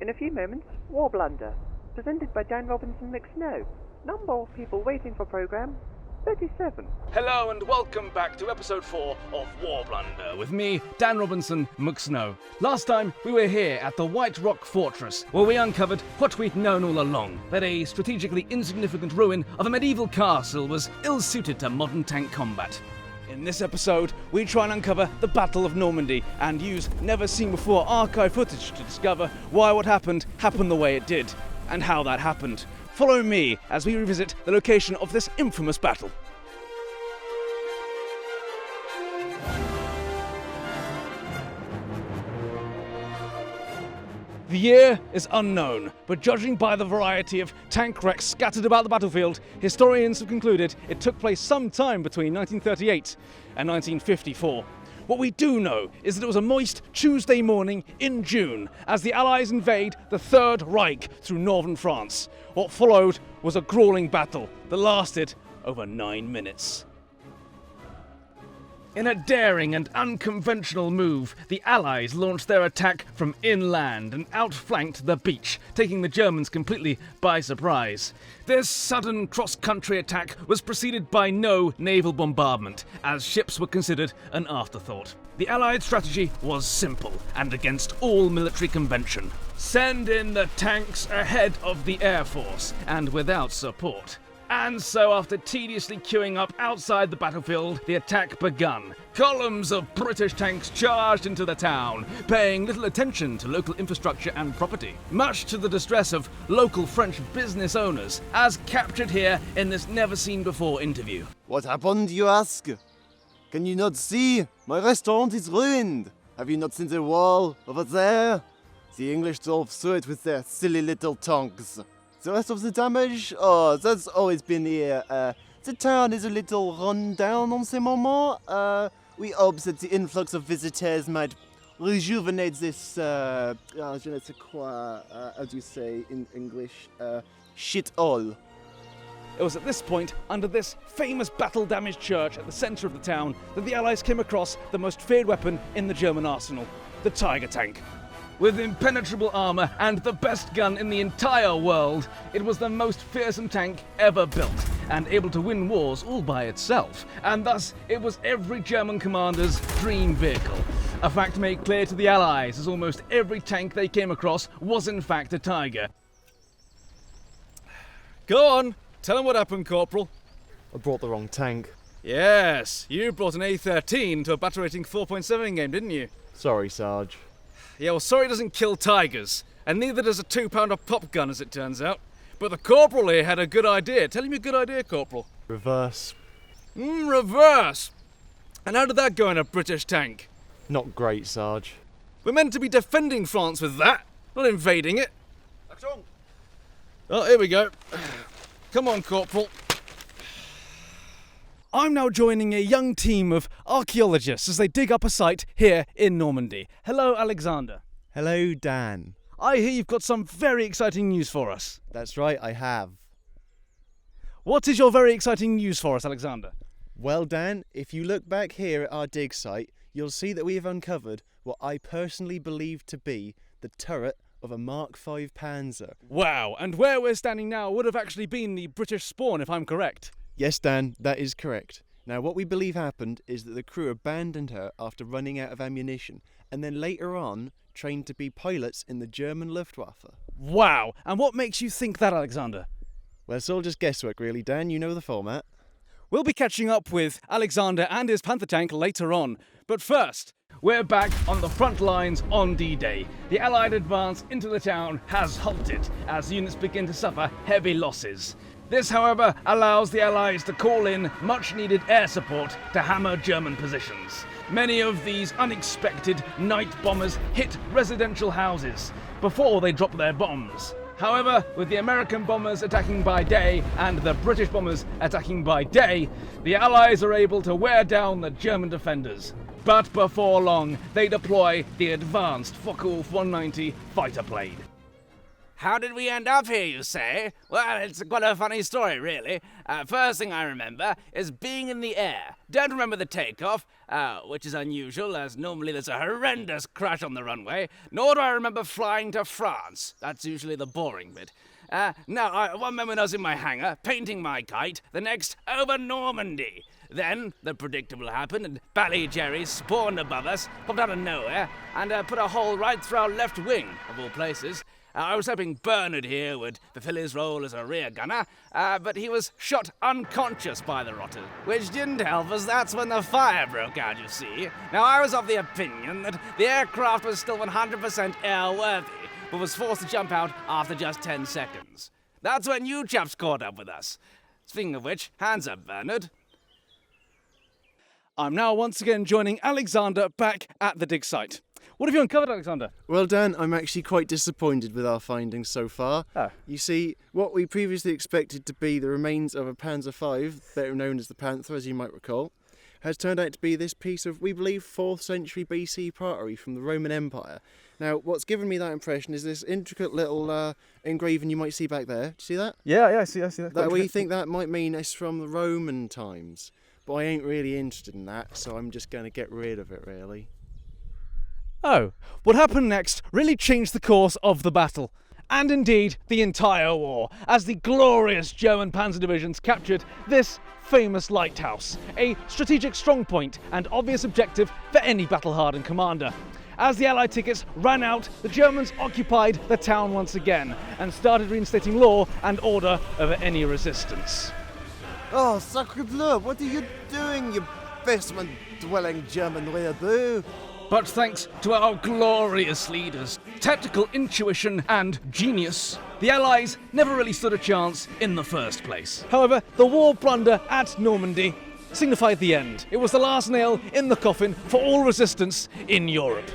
In a few moments, War Blunder, presented by Dan Robinson McSnow. Number of people waiting for program, 37. Hello and welcome back to episode 4 of War Blunder with me, Dan Robinson McSnow. Last time we were here at the White Rock Fortress, where we uncovered what we'd known all along, that a strategically insignificant ruin of a medieval castle was ill-suited to modern tank combat. In this episode, we try and uncover the Battle of Normandy and use never-seen-before archive footage to discover why what happened the way it did, and how that happened. Follow me as we revisit the location of this infamous battle. The year is unknown, but judging by the variety of tank wrecks scattered about the battlefield, historians have concluded it took place sometime between 1938 and 1954. What we do know is that it was a moist Tuesday morning in June as the Allies invade the Third Reich through northern France. What followed was a grueling battle that lasted over 9 minutes. In a daring and unconventional move, the Allies launched their attack from inland and outflanked the beach, taking the Germans completely by surprise. This sudden cross-country attack was preceded by no naval bombardment, as ships were considered an afterthought. The Allied strategy was simple and against all military convention. Send in the tanks ahead of the Air Force and without support. And so after tediously queuing up outside the battlefield, the attack begun. Columns of British tanks charged into the town, paying little attention to local infrastructure and property, much to the distress of local French business owners, as captured here in this never-seen-before interview. What happened, you ask? Can you not see? My restaurant is ruined. Have you not seen the wall over there? The English drove through it with their silly little tanks. The rest of the damage? Oh, that's always been here. The town is a little run down en ce moment. We hope that the influx of visitors might rejuvenate this, je ne sais quoi, how do you say in English, shit all. It was at this point, under this famous battle-damaged church at the centre of the town, that the Allies came across the most feared weapon in the German arsenal, the Tiger tank. With impenetrable armour and the best gun in the entire world, it was the most fearsome tank ever built, and able to win wars all by itself, and thus it was every German commander's dream vehicle. A fact made clear to the Allies, as almost every tank they came across was in fact a Tiger. Go on, tell them what happened, Corporal. I brought the wrong tank. Yes, you brought an A-13 to a battle rating 4.7 game, didn't you? Sorry, Sarge. Yeah, well, sorry doesn't kill tigers, and neither does a 2-pounder pop gun, as it turns out. But the Corporal here had a good idea. Tell him your good idea, Corporal. Reverse. Reverse? And how did that go in a British tank? Not great, Sarge. We're meant to be defending France with that, not invading it. Patron. Oh, here we go. Come on, Corporal. I'm now joining a young team of archaeologists as they dig up a site here in Normandy. Hello, Alexander. Hello, Dan. I hear you've got some very exciting news for us. That's right, I have. What is your very exciting news for us, Alexander? Well, Dan, if you look back here at our dig site, you'll see that we have uncovered what I personally believe to be the turret of a Mark V Panzer. Wow, and where we're standing now would have actually been the British spawn, if I'm correct. Yes, Dan, that is correct. Now, what we believe happened is that the crew abandoned her after running out of ammunition, and then later on trained to be pilots in the German Luftwaffe. Wow, and what makes you think that, Alexander? Well, it's all just guesswork, really, Dan. You know the format. We'll be catching up with Alexander and his Panther tank later on, but first, we're back on the front lines on D-Day. The Allied advance into the town has halted as units begin to suffer heavy losses. This, however, allows the Allies to call in much-needed air support to hammer German positions. Many of these unexpected night bombers hit residential houses before they dropped their bombs. However, with the American bombers attacking by day and the British bombers attacking by day, the Allies are able to wear down the German defenders. But before long, they deploy the advanced Focke-Wulf 190 fighter plane. how did we end up here, you say? Well, it's quite a funny story, really. First thing I remember is being in the air. Don't remember the takeoff, which is unusual, as normally there's a horrendous crash on the runway. Nor do I remember flying to France. That's usually the boring bit. One moment I was in my hangar, painting my kite, the next over Normandy. Then, the predictable happened, and Bally Jerry spawned above us, popped out of nowhere, and put a hole right through our left wing, of all places. I was hoping Bernard here would fulfill his role as a rear gunner, but he was shot unconscious by the rotter, which didn't help as that's when the fire broke out, you see. Now, I was of the opinion that the aircraft was still 100% airworthy, but was forced to jump out after just 10 seconds. That's when you chaps caught up with us. Speaking of which, hands up, Bernard. I'm now once again joining Alexander back at the dig site. What have you uncovered, Alexander? Well, Dan, I'm actually quite disappointed with our findings so far. Oh. You see, what we previously expected to be the remains of a Panzer V, better known as the Panther, as you might recall, has turned out to be this piece of, we believe, 4th century BC pottery from the Roman Empire. Now, what's given me that impression is this intricate little engraving you might see back there. Do you see that? Yeah, I see that. That we think that might mean it's from the Roman times. But I ain't really interested in that, so I'm just going to get rid of it, really. Oh, what happened next really changed the course of the battle, and indeed the entire war, as the glorious German panzer divisions captured this famous lighthouse, a strategic strongpoint and obvious objective for any battle-hardened commander. As the Allied tickets ran out, the Germans occupied the town once again and started reinstating law and order over any resistance. Oh, sacre bleu, what are you doing, you basement-dwelling German weirdo? But thanks to our glorious leaders, tactical intuition and genius, the Allies never really stood a chance in the first place. However, the war blunder at Normandy signified the end. It was the last nail in the coffin for all resistance in Europe.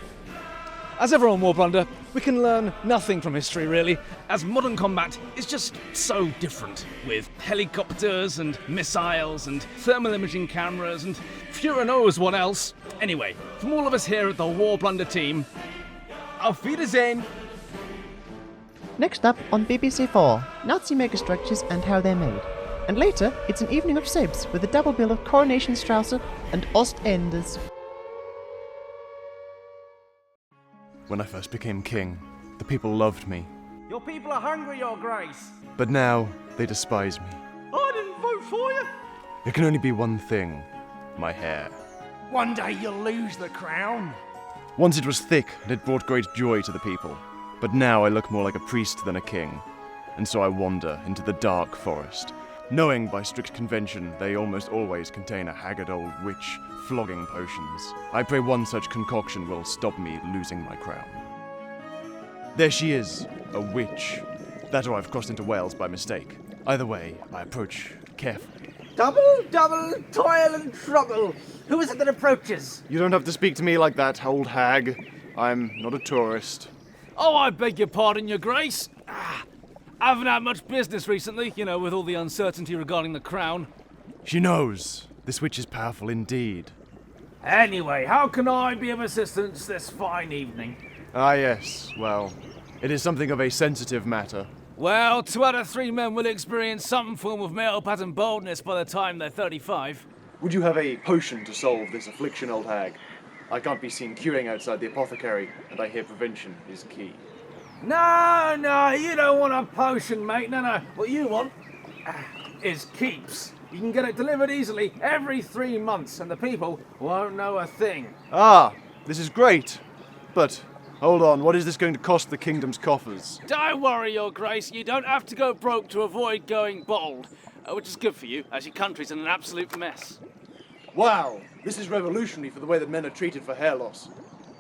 As ever on War Blunder, we can learn nothing from history really, as modern combat is just so different, with helicopters and missiles and thermal imaging cameras and Führer knows what else. Anyway, from all of us here at the War Blunder team, auf Wiedersehen! Next up on BBC4, Nazi megastructures and how they're made. And later, it's an evening of soaps with a double bill of Coronation Strasse and Ostenders. When I first became king, the people loved me. Your people are hungry, Your Grace. But now, they despise me. I didn't vote for you. It can only be one thing, my hair. One day you'll lose the crown. Once it was thick and it brought great joy to the people, but now I look more like a priest than a king, and so I wander into the dark forest, knowing by strict convention they almost always contain a haggard old witch flogging potions. I pray one such concoction will stop me losing my crown. There she is, a witch. That or I've crossed into Wales by mistake. Either way, I approach carefully. Double, toil and trouble. Who is it that approaches? You don't have to speak to me like that, old hag. I'm not a tourist. Oh, I beg your pardon, Your Grace. I haven't had much business recently, with all the uncertainty regarding the crown. She knows. This witch is powerful indeed. Anyway, how can I be of assistance this fine evening? Ah, yes. Well, it is something of a sensitive matter. Well, 2 out of 3 men will experience some form of male pattern baldness by the time they're 35. Would you have a potion to solve this affliction, old hag? I can't be seen queuing outside the apothecary, and I hear prevention is key. No, you don't want a potion, mate. No. What you want is keeps. You can get it delivered easily every 3 months, and the people won't know a thing. Ah, this is great. But, hold on, what is this going to cost the kingdom's coffers? Don't worry, Your Grace, you don't have to go broke to avoid going bald, which is good for you, as your country's in an absolute mess. Wow, this is revolutionary for the way that men are treated for hair loss.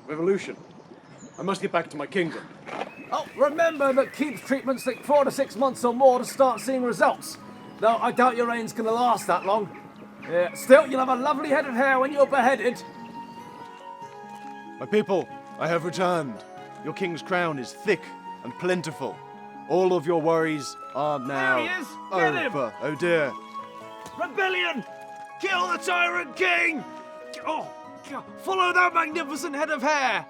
Revolution. I must get back to my kingdom. Oh, remember that keeps treatments take 4 to 6 months or more to start seeing results. Though I doubt your reign's gonna last that long. Yeah, still, you'll have a lovely head of hair when you're beheaded. My people, I have returned. Your king's crown is thick and plentiful. All of your worries are now There he is! Get him! over. Oh dear. Rebellion! Kill the tyrant king! Oh, follow that magnificent head of hair!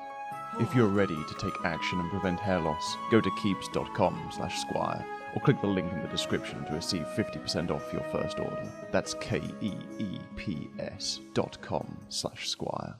If you're ready to take action and prevent hair loss, go to keeps.com/squire or click the link in the description to receive 50% off your first order. That's keeps.com/squire.